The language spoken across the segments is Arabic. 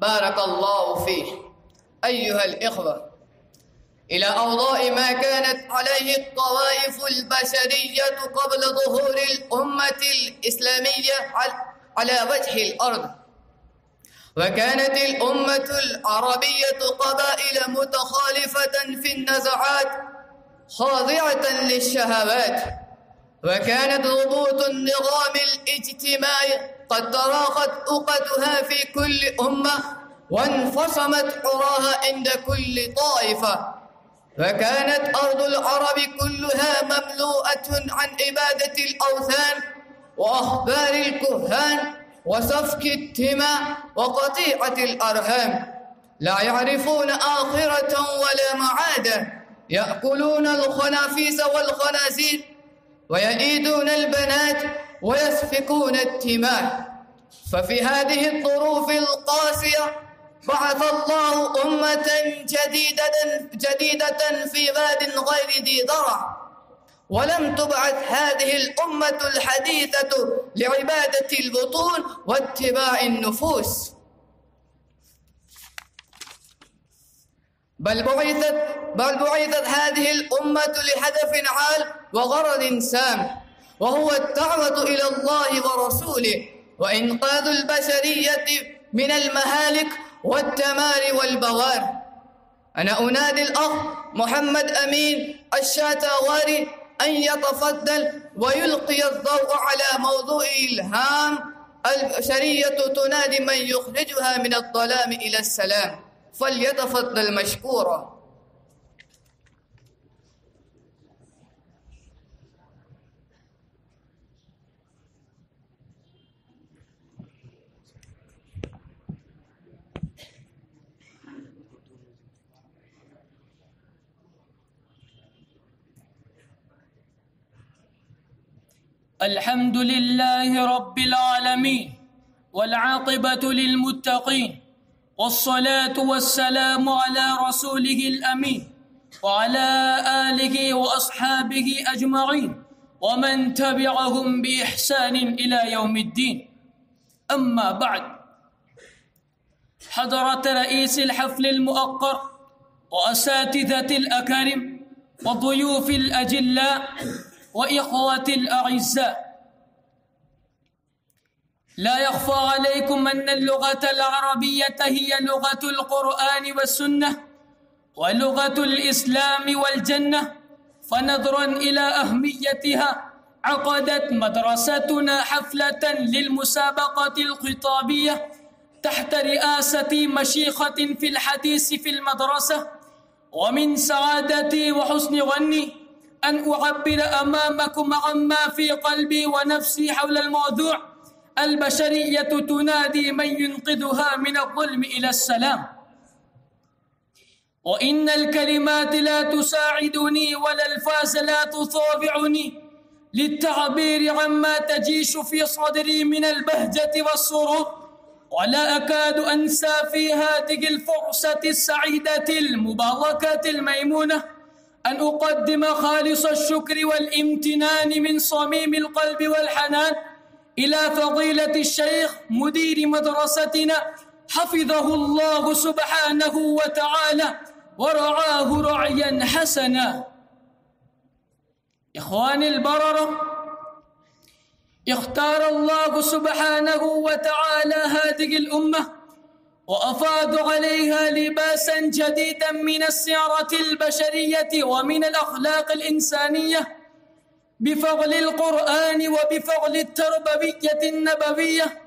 بارك الله فيه. أيها الإخوة، إلى أوضاع ما كانت عليه الطوائف البشرية قبل ظهور الأمة الإسلامية على وجه الأرض. وكانت الأمة العربية قبائل متخالفة في النزعات، خاضعة للشهوات، وكانت ضبوط النظام الاجتماعي قد تراخت عقدها في كل أمة وانفصمت عراها عند كل طائفة. وكانت أرض العرب كلها مملوءة عن عبادة الأوثان وأخبار الكهان وسفك الدماء وقطيعة الأرحام، لا يعرفون آخرة ولا معادا، يأكلون الخنافيس والخنازير ويئيدون البنات ويسفكون الدماء. ففي هذه الظروف القاسية بعث الله أمة جديدة في واد غير ذي ضرع. ولم تبعث هذه الأمة الحديثة لعبادة البطون واتباع النفوس، بل بعثت هذه الأمة لهدف عال وغرض سام، وهو الدعوة إلى الله ورسوله وإنقاذ البشرية من المهالك والدمار والبوار. أنا أنادي الأخ محمد أمين الشاتاواري أن يتفضل ويلقي الضوء على موضوع الهام البشرية تنادي من يخرجها من الظلام إلى السلام، فليتفضل مشكورا. الحمد لله رب العالمين، والعاقبة للمتقين، والصلاة والسلام على رسوله الأمين وعلى آله وأصحابه أجمعين ومن تبعهم بإحسان إلى يوم الدين. أما بعد، حضرة رئيس الحفل المؤقر وأساتذة الأكارم وضيوف الأجلاء وإخوة الأعزاء، لا يخفى عليكم أن اللغة العربية هي لغة القرآن والسنة ولغة الإسلام والجنة. فنظرا إلى أهميتها عقدت مدرستنا حفلة للمسابقة الخطابية تحت رئاسة مشيخة في الحديث في المدرسة. ومن سعادتي وحسن ظني أن أعبر أمامكم عما في قلبي ونفسي حول الموضوع: البشرية تنادي من ينقذها من الظلم إلى السلام. وإن الكلمات لا تساعدني ولا الفاظ لا تطاوعني للتعبير عما تجيش في صدري من البهجة والسرور، ولا أكاد أنسى في هذه الفرصة السعيدة المباركة الميمونة أن أقدم خالص الشكر والامتنان من صميم القلب والحنان إلى فضيلة الشيخ مدير مدرستنا، حفظه الله سبحانه وتعالى ورعاه رعيا حسنا. إخواني البررة، اختار الله سبحانه وتعالى هذه الأمة وأفاض عليها لباسا جديدا من السيرة البشرية ومن الأخلاق الإنسانية بفضل القرآن وبفضل التربوية النبوية.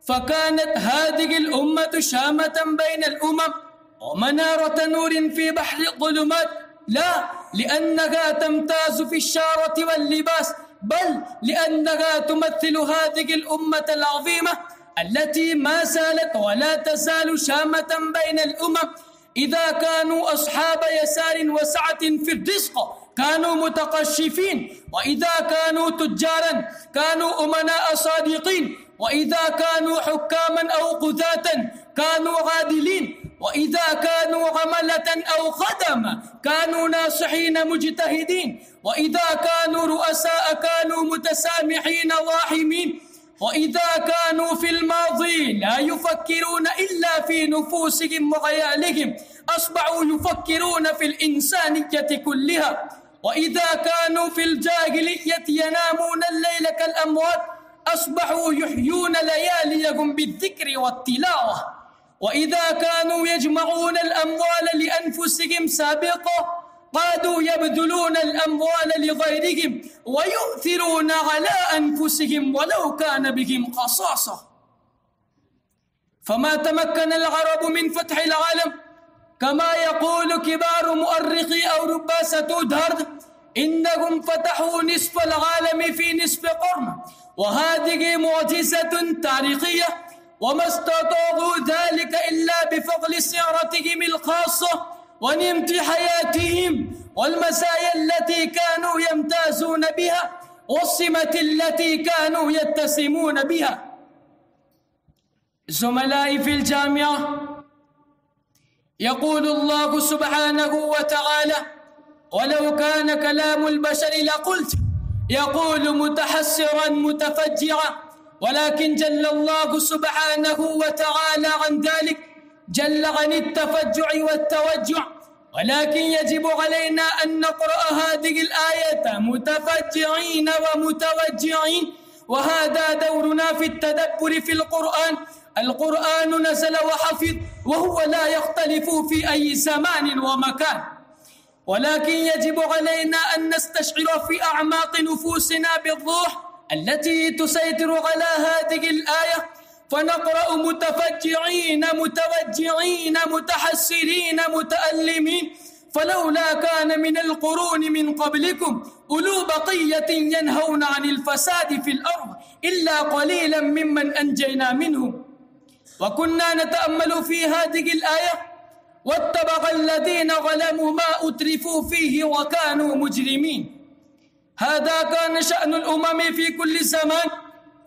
فكانت هذه الأمة شامة بين الأمم ومنارة نور في بحر الظلمات، لا لأنها تمتاز في الشارة واللباس، بل لأنها تمثل هذه الأمة العظيمة التي ما زالت ولا تزال شامة بين الأمم. إذا كانوا أصحاب يسار وسعة في الرزق كانوا متقشفين، وإذا كانوا تجارا كانوا أمناء صادقين، وإذا كانوا حكاما أو قضاة كانوا عادلين، وإذا كانوا عملة أو خدما كانوا ناصحين مجتهدين، وإذا كانوا رؤساء كانوا متسامحين راحمين. وإذا كانوا في الماضي لا يفكرون إلا في نفوسهم وخيالهم أصبحوا يفكرون في الإنسانية كلها. وإذا كانوا في الجاهلية ينامون الليل كالأموات أصبحوا يحيون لياليهم بالذكر والتلاوة. وإذا كانوا يجمعون الأموال لأنفسهم سابقا قادوا يبذلون الأموال لغيرهم ويؤثرون على أنفسهم ولو كان بهم خصاصة. فما تمكن العرب من فتح العالم كما يقول كبار مؤرخي أوروبا ستودهارد إنهم فتحوا نصف العالم في نصف قرن، وهذه معجزة تاريخية، وما استطاعوا ذلك إلا بفضل سيرتهم الخاصة ونمط حياتهم والمزايا التي كانوا يمتازون بها والسمة التي كانوا يتسمون بها. زملائي في الجامعة، يقول الله سبحانه وتعالى: ولو كان كلام البشر لقلت، يقول متحسرا متفجعا، ولكن جل الله سبحانه وتعالى عن ذلك، جل عن التفجع والتوجع، ولكن يجب علينا أن نقرأ هذه الآية متفجعين ومتوجعين، وهذا دورنا في التدبر في القرآن. القرآن نزل وحفظ وهو لا يختلف في أي زمان ومكان، ولكن يجب علينا أن نستشعر في أعماق نفوسنا بالروح التي تسيطر على هذه الآية، فنقرأ متفجعين متوجعين متحسرين متألمين، فلولا كان من القرون من قبلكم أولو بقية ينهون عن الفساد في الأرض إلا قليلا ممن أنجينا منهم. وكنا نتأمل في هذه الآية: واتبع الذين ظلموا ما أترفوا فيه وكانوا مجرمين. هذا كان شأن الأمم في كل زمان،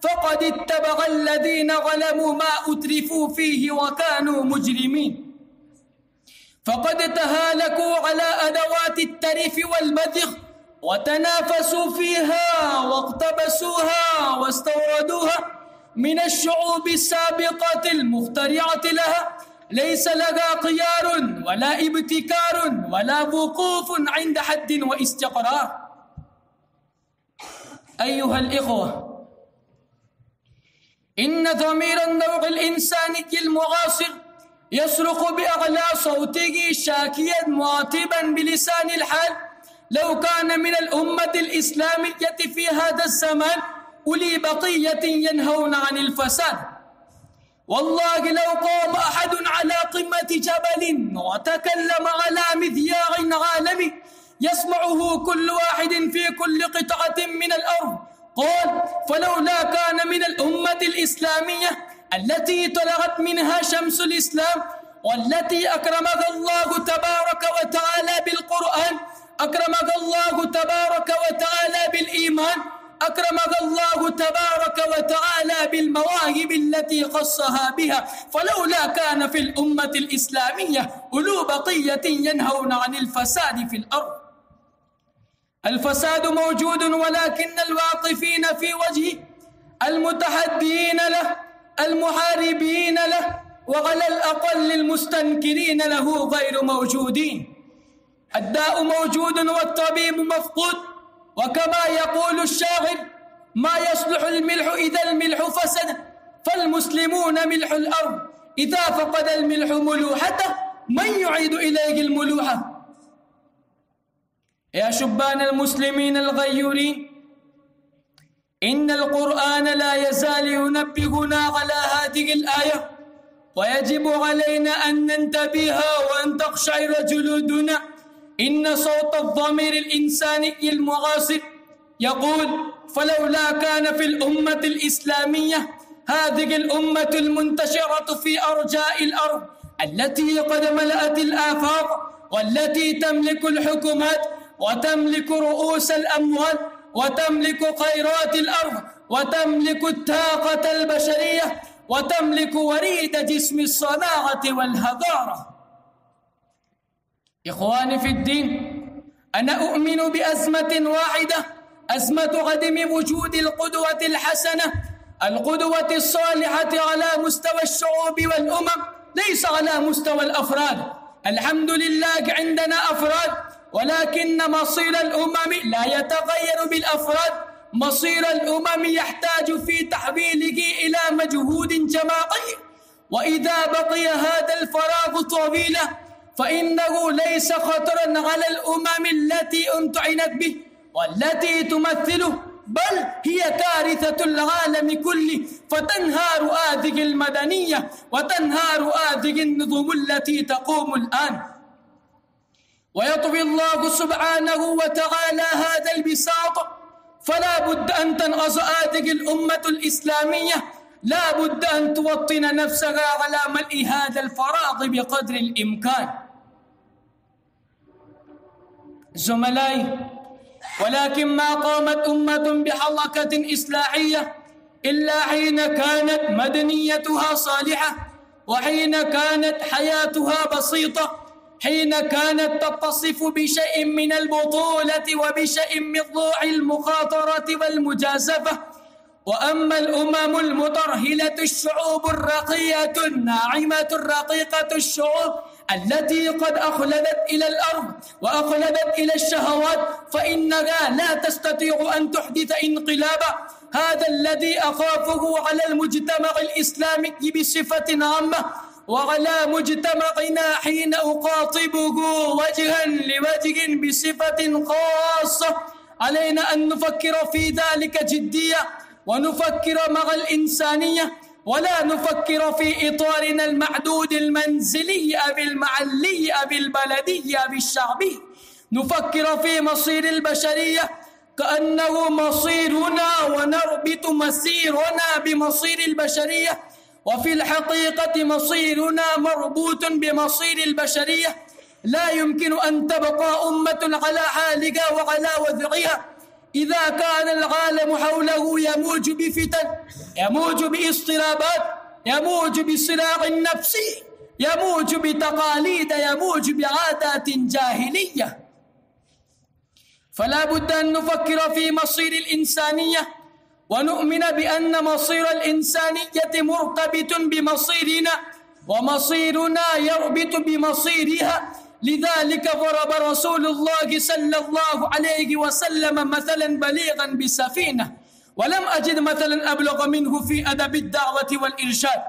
فقد اتبع الذين ظلموا ما أترفوا فيه وكانوا مجرمين، فقد تهالكوا على أدوات الترف والبذخ وتنافسوا فيها واقتبسوها واستوردوها من الشعوب السابقة المخترعة لها، ليس لها خيار ولا ابتكار ولا وقوف عند حد واستقرار. أيها الإخوة، إن ضمير النوع الإنساني المعاصر يصرخ بأعلى صوته شاكيا معاتبا بلسان الحال: لو كان من الأمة الإسلامية في هذا الزمان أولي بقية ينهون عن الفساد. والله لو قام أحد على قمة جبل وتكلم على مذياع عالمي يسمعه كل واحد في كل قطعة من الأرض قال: فلولا كان من الأمة الإسلامية التي طلعت منها شمس الإسلام، والتي أكرمها الله تبارك وتعالى بالقرآن، أكرمها الله تبارك وتعالى بالإيمان، أكرمها الله تبارك وتعالى بالمواهب التي خصها بها، فلولا كان في الأمة الإسلامية أولو بقية ينهون عن الفساد في الأرض. الفساد موجود، ولكن الواقفين في وجهه، المتحدين له، المحاربين له، وعلى الأقل المستنكرين له غير موجودين. الداء موجود والطبيب مفقود، وكما يقول الشاعر: ما يصلح الملح إذا الملح فسد، فالمسلمون ملح الأرض، إذا فقد الملح ملوحته من يعيد إليه الملوحة؟ يا شبان المسلمين الغيورين، إن القرآن لا يزال ينبهنا على هذه الآية، ويجب علينا أن ننتبه وأن تقشعر جلودنا. إن صوت الضمير الإنساني المعاصر يقول: فلولا كان في الأمة الإسلامية، هذه الأمة المنتشرة في أرجاء الأرض التي قد ملأت الآفاق، والتي تملك الحكومات وتملك رؤوس الأموال وتملك خيرات الأرض وتملك الطاقة البشرية وتملك وريد جسم الصناعة والهضارة. إخواني في الدين، أنا أؤمن بأزمة واحدة، أزمة عدم وجود القدوة الحسنة القدوة الصالحة على مستوى الشعوب والأمم ليس على مستوى الأفراد. الحمد لله عندنا أفراد، ولكن مصير الأمم لا يتغير بالأفراد. مصير الأمم يحتاج في تحويله إلى مجهود جماعي، وإذا بقي هذا الفراغ طويلا فإنه ليس خطرا على الأمم التي امتعنت به والتي تمثله، بل هي كارثة العالم كله، فتنهار هذه المدنية وتنهار هذه النظم التي تقوم الآن. ويطوي الله سبحانه وتعالى هذا البساط، فلا بد أن تنغص هذه الأمة الإسلامية، لا بد أن توطن نفسها على ملء هذا الفراغ بقدر الإمكان. زملائي، ولكن ما قامت أمة بحركة إصلاحية إلا حين كانت مدنيتها صالحة، وحين كانت حياتها بسيطة، حين كانت تتصف بشيء من البطولة وبشيء من روح المخاطرة والمجازفة. وأما الأمم المترهلة، الشعوب الرقية الناعمة الرقيقة، الشعوب التي قد أخلدت إلى الأرض وأخلدت إلى الشهوات، فإنها لا تستطيع أن تحدث انقلابا. هذا الذي أخافه على المجتمع الإسلامي بصفة عامة، وعلى مجتمعنا حين أخاطبه وجها لوجه بصفة خاصة. علينا أن نفكر في ذلك جدية، ونفكر مع الإنسانية، ولا نفكر في إطارنا المحدود المنزلي أو المحلي أو البلدي أو الشعبي. نفكر في مصير البشرية كأنه مصيرنا، ونربط مسيرنا بمصير البشرية، وفي الحقيقة مصيرنا مربوط بمصير البشرية. لا يمكن أن تبقى أمة على حالها وعلى وضعها إذا كان العالم حوله يموج بفتن، يموج باضطرابات، يموج بصراع نفسي، يموج بتقاليد، يموج بعادات جاهلية. فلا بد أن نفكر في مصير الإنسانية، ونؤمن بأن مصير الإنسانية مرتبط بمصيرنا، ومصيرنا يربط بمصيرها. لذلك ضرب رسول الله صلى الله عليه وسلم مثلا بليغا بسفينة، ولم أجد مثلا أبلغ منه في أدب الدعوة والإرشاد.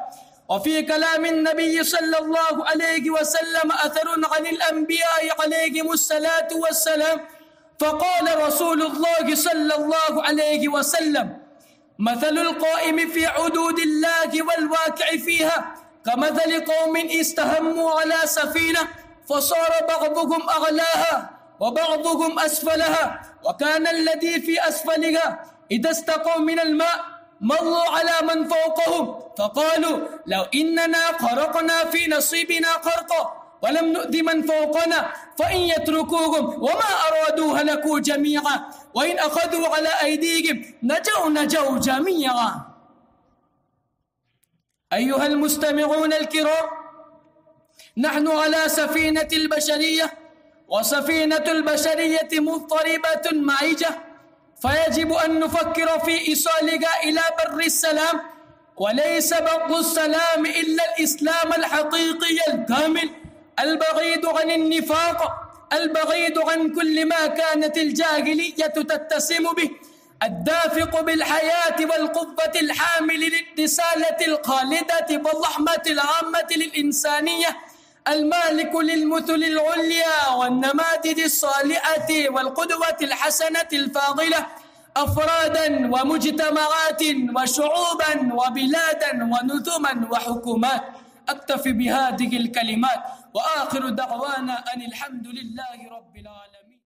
وفي كلام النبي صلى الله عليه وسلم أثر عن الأنبياء عليهم الصلاة والسلام، فقال رسول الله صلى الله عليه وسلم: مثل القائم في حدود الله والواقع فيها كمثل قوم استهموا على سفينة، فصار بعضهم أعلاها وبعضهم أسفلها، وكان الذي في أسفلها إذا استقوا من الماء مروا على من فوقهم، فقالوا: لو إننا خرقنا في نصيبنا خرقا ولم نؤذ من فوقنا، فإن يتركوهم وما أرادوا هلكوا جميعا، وإن أخذوا على أيديهم نجوا جميعا. أيها المستمعون الكرام، نحن على سفينة البشرية، وسفينة البشرية مضطربة معيجة، فيجب أن نفكر في إيصالها إلى بر السلام. وليس بر السلام إلا الإسلام الحقيقي الكامل، البعيد عن النفاق، البعيد عن كل ما كانت الجاهلية تتسم به، الدافق بالحياة والقوة الحامل للرسالة الخالدة والرحمة العامة للإنسانية، المالك للمثل العليا والنماذج الصالحة والقدوة الحسنة الفاضلة، أفرادا ومجتمعات وشعوبا وبلادا ونظما وحكومات. أكتفي بهذه الكلمات، وآخر دعوانا أن الحمد لله رب العالمين.